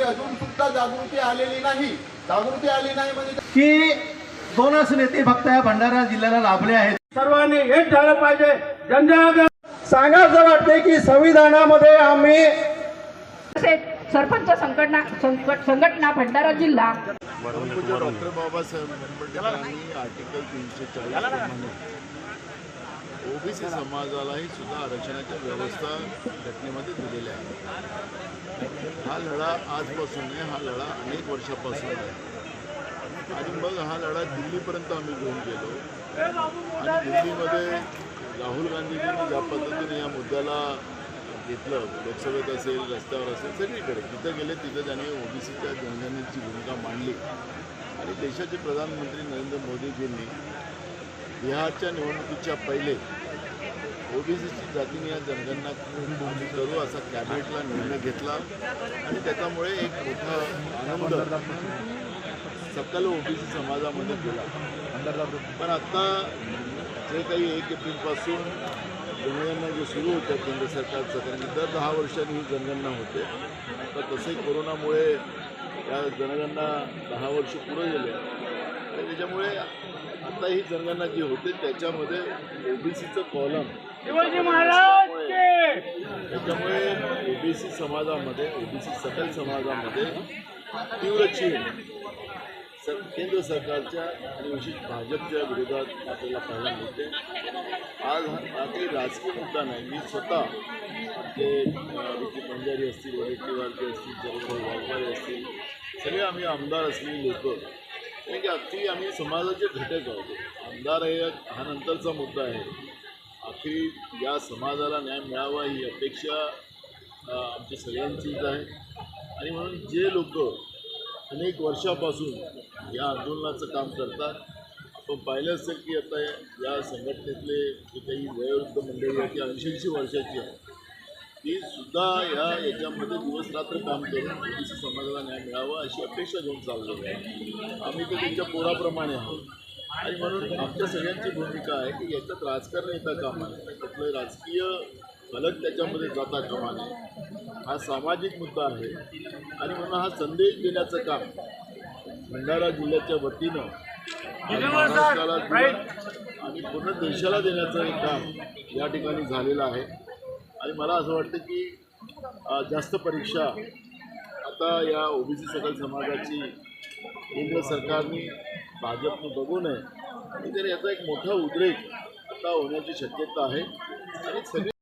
अजून सुद्धा जागृती आलेली नाही. जागृती आली नाही म्हणजे की दोनच नेते फक्त या भंडारा जिल्ह्याला लाभले आहेत. सर्वांनी एक झालं पाहिजे. जनजागृती सांगायचं वाटते की संविधानामध्ये आम्ही सरपंच संघटना भंडारा जिल्हा परमपूज्य डॉक्टर बाबासाहेब आंबेडकरांनी आर्टिकल 340 प्रमाणे ओबीसी समाजालाही सुद्धा आरक्षणाच्या व्यवस्था घटनेमध्ये दिलेल्या आहे. हा लढा आजपासून नाही, हा लढा अनेक वर्षापासून आहे. आणि मग हा लढा दिल्लीपर्यंत आम्ही घेऊन गेलो आणि दिल्लीमध्ये राहुल गांधीजींनी ज्या पद्धतीने या मुद्द्याला घेतलं, लोकसभेत असेल, रस्त्यावर असेल, सगळीकडे जिथं गेले तिथं त्यांनी ओबीसीच्या जनगणनेची भूमिका मांडली. आणि देशाचे प्रधानमंत्री नरेंद्र मोदीजींनी बिहारच्या निवडणुकीच्या पहिले ओबीसीची जातीने जनगणना करू असा कॅबिनेटला निर्णय घेतला आणि त्याच्यामुळे एक मोठा आनंद सकल ओबीसी समाजामध्ये गेला. पण आता जे काही 1 एप्रिलपासून जनगणना जे सुरू होत्या केंद्र सरकारचं, कारण की दर 10 वर्षांनी ही जनगणना होते. आता तसंही कोरोनामुळे या जनगणना 10 वर्ष पुढे गेले आणि त्याच्यामुळे आता ही जनगणना जी होते त्याच्यामध्ये ओबीसीचं कॉलम, त्याच्यामुळे ओबीसी समाजामध्ये, ओबीसी सकल समाजामध्ये तीव्र चीड केंद्र सरकारच्या आणि विशेष भाजपच्या विरोधात आपल्याला पाहायला मिळते. आज हा काही राजकीय मुद्दा नाही. मी स्वतः आपले विकी पंजारी असतील, वडेट्टीवारचे असतील, जरुभाई वाघमारे असतील, सगळे आम्ही आमदार असलेली लोक, कारण की अगदी आम्ही समाजाचे घटक आहोत. आमदार हा नंतरचा मुद्दा आहे. अखेर या समाजाला न्याय मिळावा ही अपेक्षा आमच्या सगळ्यांचीच आहे. आणि म्हणून जे लोक अनेक वर्षापासून या आंदोलनाचं काम करतात, आपण पाहिलं असेल की आता या संघटनेतले जे काही वयोवृद्ध मंडळी आहे ती 80 वर्षाची आहे, ती सुद्धा याच्यामध्ये दिवसरात्र काम करून ओबीसी समाजाला न्याय मिळावा अशी अपेक्षा घेऊन चाललेली आहे. आम्ही तर त्यांच्या पोराप्रमाणे आहोत. आणि म्हणून आमच्या सगळ्यांची भूमिका आहे की याच्यात राजकारण येता कामा नये, कुठलं राजकीय फलक त्याच्यामध्ये जाता कामा नये. हा सामाजिक मुद्दा आहे आणि म्हणून हा संदेश देण्याचं काम भंडारा जिल्ह्याच्या वतीनं महाराष्ट्राला आणि पूर्ण देशाला देण्याचं एक काम या ठिकाणी झालेलं आहे. आणि मला असं वाटतं की जास्त परीक्षा आता या ओबीसी सकल समाजाची केंद्र सरकारने, भाजपने बघू नये आणि तर याचा एक मोठा उद्रेक आता होण्याची शक्यता आहे. आणि सगळी